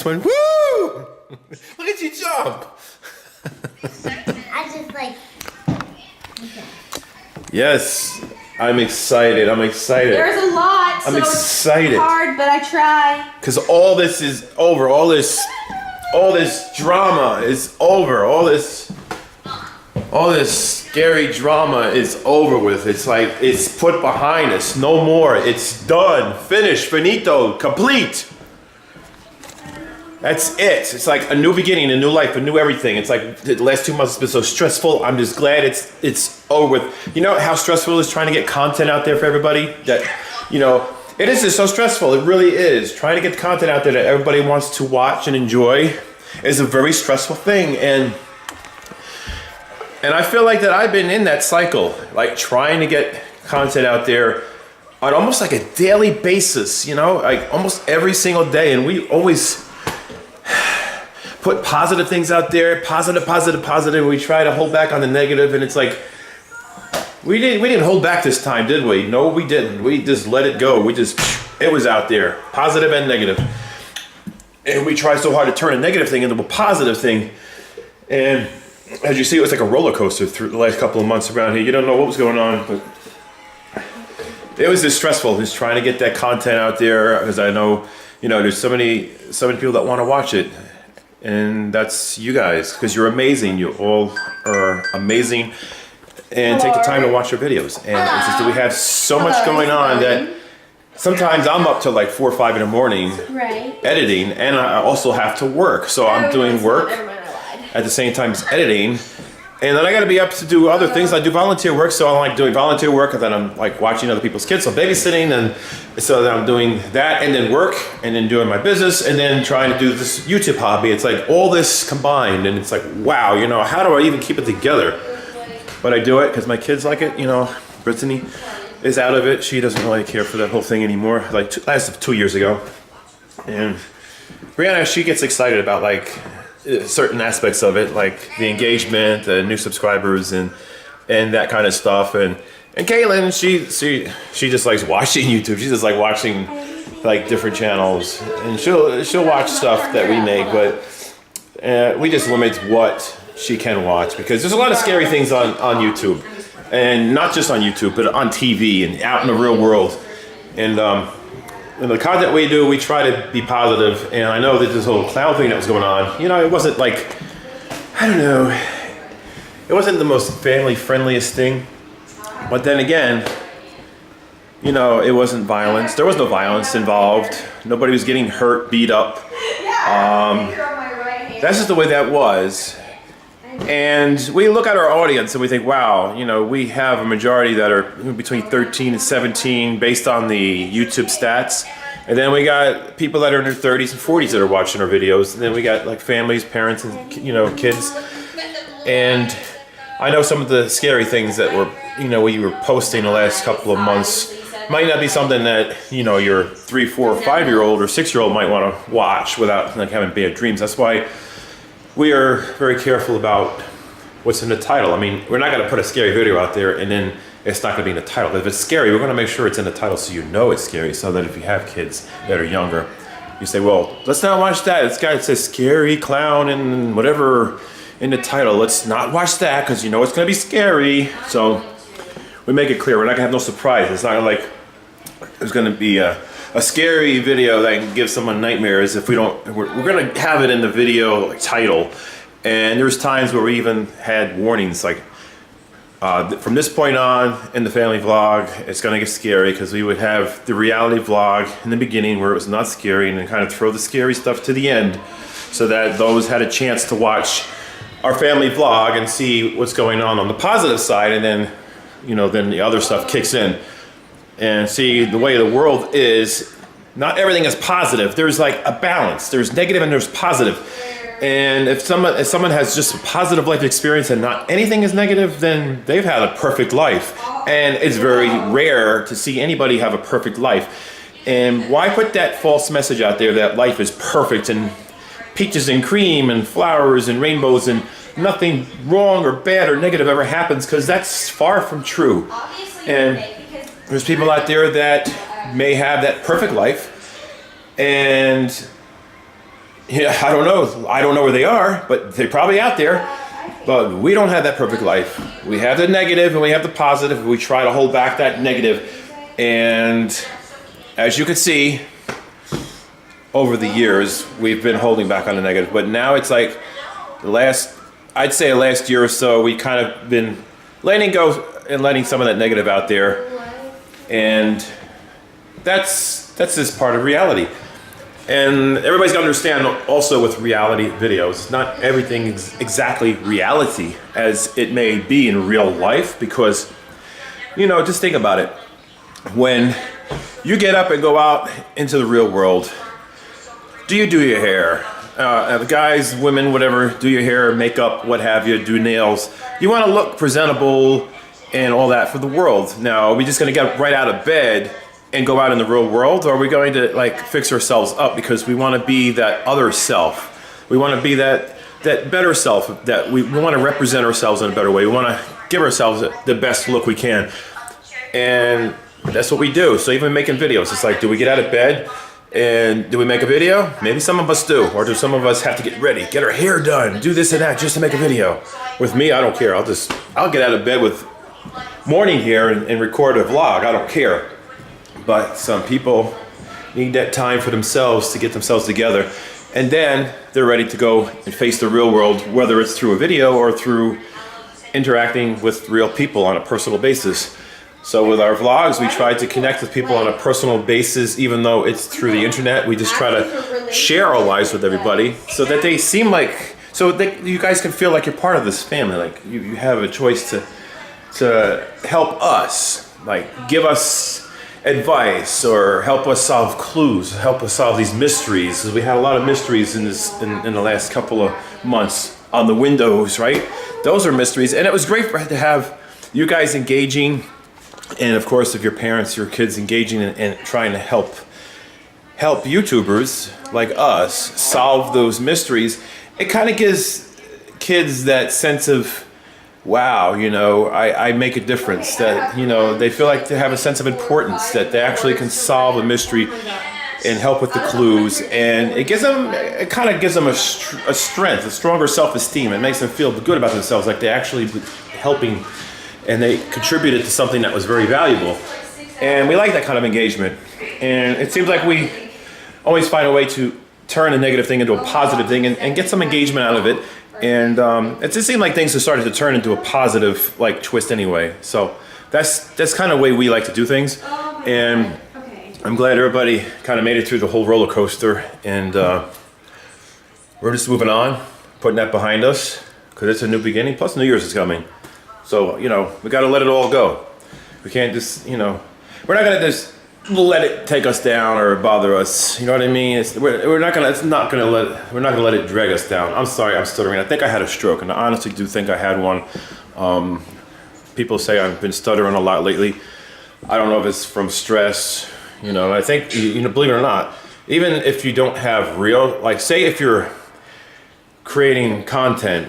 Twin, woo! Look at you jump. I just like. Yes, I'm excited. I'm excited. There's a lot. I'm so excited. It's hard, but I try. Because all this is over. All this drama is over. All this scary drama is over with. It's like it's put behind us. No more. It's done. Finished. Finito. Complete. That's it. It's like a new beginning, a new life, a new everything. It's like the last 2 months has been so stressful. I'm just glad it's over with. You know how stressful it is trying to get content out there for everybody? That, you know, it is just so stressful. It really is. Trying to get content out there that everybody wants to watch and enjoy is a very stressful thing. And I feel like that I've been in that cycle, like trying to get content out there on almost like a daily basis, you know, like almost every single day. And we always put positive things out there, positive. We try to hold back on the negative, and it's like we didn't hold back this time, did we? No, we didn't. We just let it go. It was out there, positive and negative. And we try so hard to turn a negative thing into a positive thing. And as you see, it was like a roller coaster through the last couple of months around here. You don't know what was going on, but it was just stressful, just trying to get that content out there, because I know, you know, there's so many people that want to watch it. And that's you guys, because you're amazing. You all are amazing. And take the time to watch your videos. And it's just that we have so much going on that sometimes I'm up till like 4 or 5 in the morning editing, and I also have to work. So I'm doing work at the same time as editing. And then I gotta be up to do other things. I do volunteer work, so I like doing volunteer work, and then I'm like watching other people's kids, so babysitting, and so then I'm doing that, and then work, and then doing my business, and then trying to do this YouTube hobby. It's like all this combined, and it's like, wow, you know, how do I even keep it together? But I do it because my kids like it, you know. Brittany is out of it. She doesn't really care for that whole thing anymore, like as of 2 years ago. And Brianna, she gets excited about like certain aspects of it, like the engagement, the new subscribers, and that kind of stuff. And Caitlin, she just likes watching YouTube. She just like watching like different channels, and she'll watch stuff that we make, but we just limit what she can watch, because there's a lot of scary things on YouTube, and not just on YouTube, but on TV and out in the real world. And the content we do, we try to be positive. And I know that this whole clown thing that was going on, you know, it wasn't like, I don't know, it wasn't the most family friendliest thing. But then again, you know, it wasn't violence. There was no violence involved. Nobody was getting hurt, beat up. That's just the way that was. And we look at our audience and we think, wow, you know, we have a majority that are between 13 and 17 based on the YouTube stats. And then we got people that are in their 30s and 40s that are watching our videos. And then we got like families, parents, and, you know, kids. And I know some of the scary things that we were posting the last couple of months might not be something that, you know, your 3, 4, or 5-year-old or 6-year-old might want to watch without like having bad dreams. That's why we are very careful about what's in the title. I mean, we're not going to put a scary video out there and then it's not going to be in the title. If it's scary, we're going to make sure it's in the title so you know it's scary, so that if you have kids that are younger, you say, well, let's not watch that. This guy says scary clown and whatever in the title. Let's not watch that because you know it's going to be scary. So we make it clear. We're not going to have no surprise. It's not like there's going to be a scary video that can give someone nightmares if we don't. We're going to have it in the video like, title. And there's times where we even had warnings like, from this point on in the family vlog, it's going to get scary, because we would have the reality vlog in the beginning where it was not scary, and then kind of throw the scary stuff to the end so that those had a chance to watch our family vlog and see what's going on the positive side, and then, you know, then the other stuff kicks in. And see, the way the world is, not everything is positive. There's like a balance. There's negative and there's positive. And if someone has just a positive life experience and not anything is negative, then they've had a perfect life. And it's very rare to see anybody have a perfect life. And why put that false message out there that life is perfect and peaches and cream and flowers and rainbows and nothing wrong or bad or negative ever happens, because that's far from true. And there's people out there that may have that perfect life, and Yeah, I don't know. I don't know where they are, but they're probably out there. But we don't have that perfect life. We have the negative and we have the positive. We try to hold back that negative. And as you can see, over the years, we've been holding back on the negative. But now it's like I'd say the last year or so, we kind of been letting go and letting some of that negative out there. And that's just part of reality. And everybody's got to understand also with reality videos, not everything is exactly reality as it may be in real life, because, you know, just think about it. When you get up and go out into the real world, do you do your hair? Guys, women, whatever, do your hair, makeup, what have you, do nails. You want to look presentable and all that for the world. Now, are we just going to get right out of bed and go out in the real world, or are we going to like fix ourselves up because we want to be that other self? We want to be that better self, that we want to represent ourselves in a better way. We want to give ourselves the best look we can. And that's what we do. So even making videos, it's like, do we get out of bed and do we make a video? Maybe some of us do. Or do some of us have to get ready, get our hair done, do this and that just to make a video? With me, I don't care. I'll get out of bed with morning hair and record a vlog. I don't care. But some people need that time for themselves to get themselves together. And then they're ready to go and face the real world, whether it's through a video or through interacting with real people on a personal basis. So with our vlogs, we try to connect with people on a personal basis, even though it's through the internet. We just try to share our lives with everybody so that they seem like, so that you guys can feel like you're part of this family. Like you have a choice to help us, like give us advice or help us solve clues, help us solve these mysteries. Because we had a lot of mysteries in the last couple of months on the windows, right? Those are mysteries. And it was great to have you guys engaging. And of course, if your parents, your kids engaging and trying to help YouTubers like us solve those mysteries, it kind of gives kids that sense of, wow, you know, I make a difference, that, you know, they feel like they have a sense of importance, that they actually can solve a mystery and help with the clues. And it kind of gives them a strength, a stronger self-esteem. It makes them feel good about themselves, like they actually helping and they contributed to something that was very valuable. And we like that kind of engagement. And it seems like we always find a way to turn a negative thing into a positive thing and get some engagement out of it. And it just seemed like things have started to turn into a positive like twist anyway. So that's kind of the way we like to do things. And I'm glad everybody kind of made it through the whole roller coaster. And we're just moving on, putting that behind us, because it's a new beginning. Plus New Year's is coming. So, you know, we got to let it all go. We can't just, you know, we're not going to just let it take us down or bother us. You know what I mean? We're not going to let it drag us down. I'm sorry, I'm stuttering. I think I had a stroke, and I honestly do think I had one. People say I've been stuttering a lot lately. I don't know if it's from stress. You know, I think, you know, believe it or not, even if you don't have real, like say if you're creating content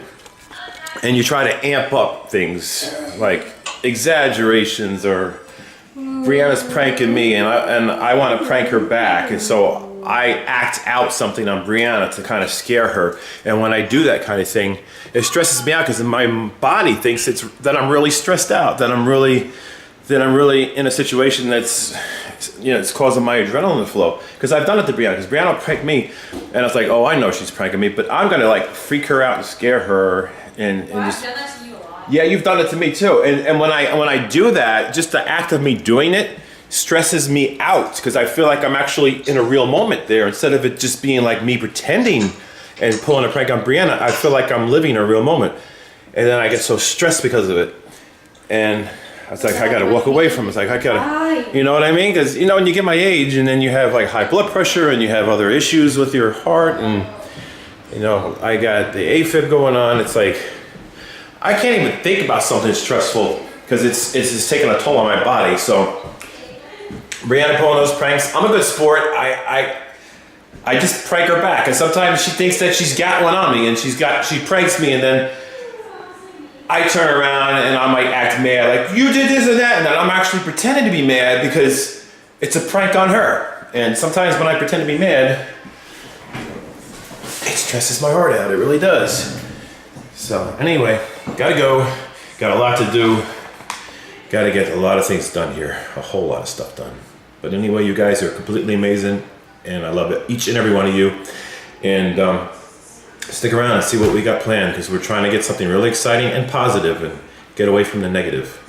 and you try to amp up things like exaggerations, or Brianna's pranking me and I want to prank her back, and so I act out something on Brianna to kind of scare her. And when I do that kind of thing, it stresses me out because my body thinks that I'm really stressed out, that I'm really in a situation that's, you know, it's causing my adrenaline flow. Because I've done it to Brianna, because Brianna pranked me, and it's like, oh, I know she's pranking me, but I'm gonna like freak her out and scare her. And just, I've done that to you a lot. Yeah, you've done it to me too. And when I do that, just the act of me doing it stresses me out, because I feel like I'm actually in a real moment there, instead of it just being like me pretending and pulling a prank on Brianna. I feel like I'm living a real moment, and then I get so stressed because of it. And it's like I gotta walk away from it. It's like I gotta, you know what I mean? Because, you know, when you get my age, and then you have like high blood pressure, and you have other issues with your heart, and you know, I got the AFib going on. It's like, I can't even think about something stressful because it's just taking a toll on my body. So, Brianna pulling those pranks, I'm a good sport. I just prank her back. And sometimes she thinks that she's got one on me, and she pranks me, and then I turn around and I might act mad, like, you did this and that, and then I'm actually pretending to be mad because it's a prank on her. And sometimes when I pretend to be mad, it stresses my heart out. It really does. So anyway, gotta go. Got a lot to do. Gotta get a lot of things done here. A whole lot of stuff done. But anyway, you guys are completely amazing. And I love it, each and every one of you. And stick around and see what we got planned, because we're trying to get something really exciting and positive and get away from the negative.